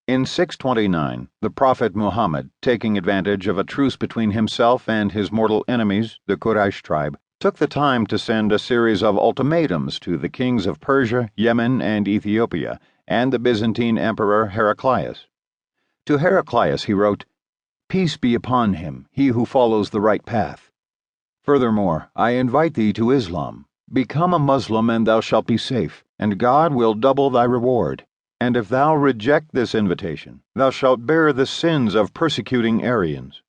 In 629, the Prophet Muhammad, taking advantage of a truce between himself and his mortal enemies, the Quraysh tribe, took the time to send a series of ultimatums to the kings of Persia, Yemen, and Ethiopia, and the Byzantine Emperor Heraclius. To Heraclius he wrote, "Peace be upon him, he who follows the right path. Furthermore, I invite thee to Islam. Become a Muslim and thou shalt be safe, and God will double thy reward. And if thou reject this invitation, thou shalt bear the sins of persecuting Arians."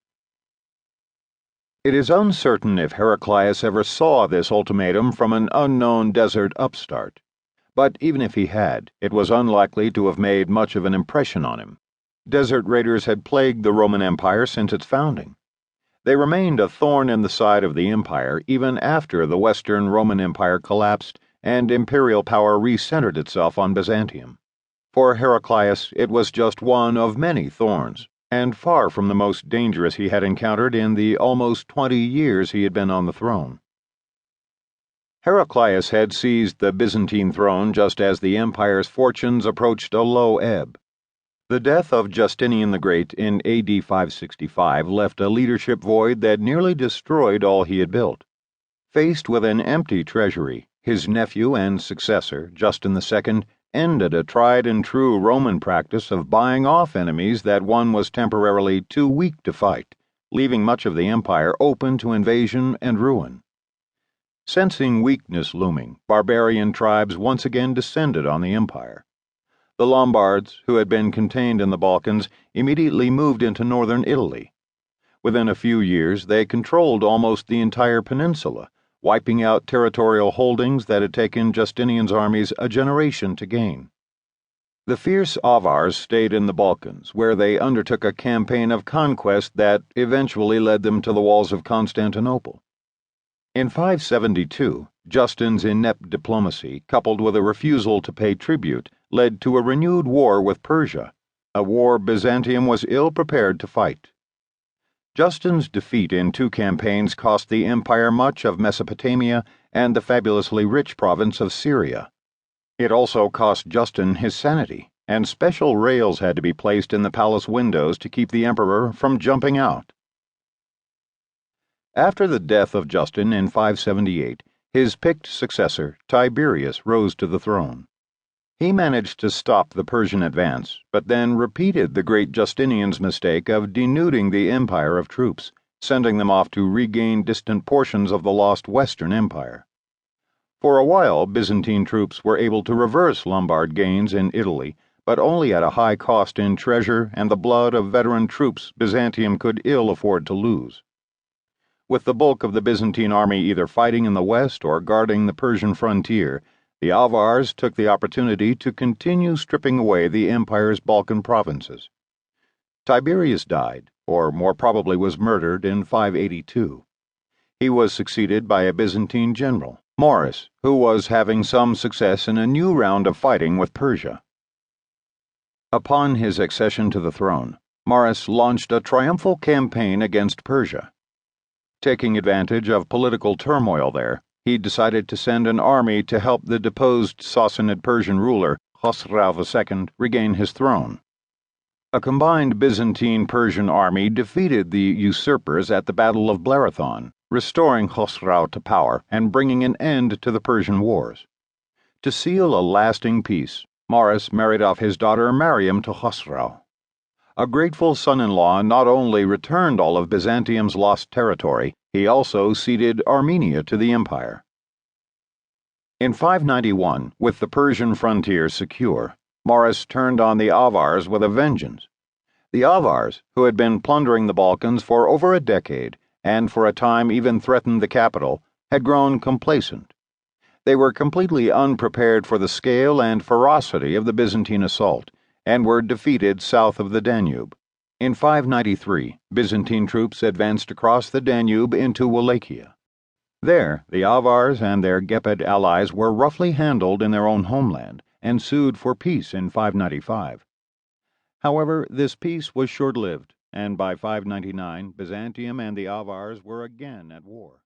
It is uncertain if Heraclius ever saw this ultimatum from an unknown desert upstart. But even if he had, it was unlikely to have made much of an impression on him. Desert raiders had plagued the Roman Empire since its founding. They remained a thorn in the side of the empire even after the Western Roman Empire collapsed and imperial power recentered itself on Byzantium. For Heraclius, it was just one of many thorns, and far from the most dangerous he had encountered in the almost 20 years he had been on the throne. Heraclius had seized the Byzantine throne just as the empire's fortunes approached a low ebb. The death of Justinian the Great in AD 565 left a leadership void that nearly destroyed all he had built. Faced with an empty treasury, his nephew and successor, Justin II, ended a tried-and-true Roman practice of buying off enemies that one was temporarily too weak to fight, leaving much of the empire open to invasion and ruin. Sensing weakness looming, barbarian tribes once again descended on the empire. The Lombards, who had been contained in the Balkans, immediately moved into northern Italy. Within a few years, they controlled almost the entire peninsula, wiping out territorial holdings that had taken Justinian's armies a generation to gain. The fierce Avars stayed in the Balkans, where they undertook a campaign of conquest that eventually led them to the walls of Constantinople. In 572, Justin's inept diplomacy, coupled with a refusal to pay tribute, led to a renewed war with Persia, a war Byzantium was ill prepared to fight. Justin's defeat in 2 campaigns cost the empire much of Mesopotamia and the fabulously rich province of Syria. It also cost Justin his sanity, and special rails had to be placed in the palace windows to keep the emperor from jumping out. After the death of Justin in 578, his picked successor, Tiberius, rose to the throne. He managed to stop the Persian advance, but then repeated the great Justinian's mistake of denuding the empire of troops, sending them off to regain distant portions of the lost Western Empire. For a while, Byzantine troops were able to reverse Lombard gains in Italy, but only at a high cost in treasure and the blood of veteran troops Byzantium could ill afford to lose. With the bulk of the Byzantine army either fighting in the west or guarding the Persian frontier, the Avars took the opportunity to continue stripping away the empire's Balkan provinces. Tiberius died, or more probably was murdered, in 582. He was succeeded by a Byzantine general, Maurus, who was having some success in a new round of fighting with Persia. Upon his accession to the throne, Maurus launched a triumphal campaign against Persia. Taking advantage of political turmoil there, he decided to send an army to help the deposed Sassanid Persian ruler, Khosrau II, regain his throne. A combined Byzantine-Persian army defeated the usurpers at the Battle of Blarathon, restoring Khosrau to power and bringing an end to the Persian wars. To seal a lasting peace, Maurus married off his daughter Mariam to Khosrau. A grateful son-in-law not only returned all of Byzantium's lost territory, he also ceded Armenia to the empire. In 591, with the Persian frontier secure, Maurus turned on the Avars with a vengeance. The Avars, who had been plundering the Balkans for over a decade, and for a time even threatened the capital, had grown complacent. They were completely unprepared for the scale and ferocity of the Byzantine assault, and were defeated south of the Danube. In 593, Byzantine troops advanced across the Danube into Wallachia. There, the Avars and their Gepid allies were roughly handled in their own homeland and sued for peace in 595. However, this peace was short-lived, and by 599, Byzantium and the Avars were again at war.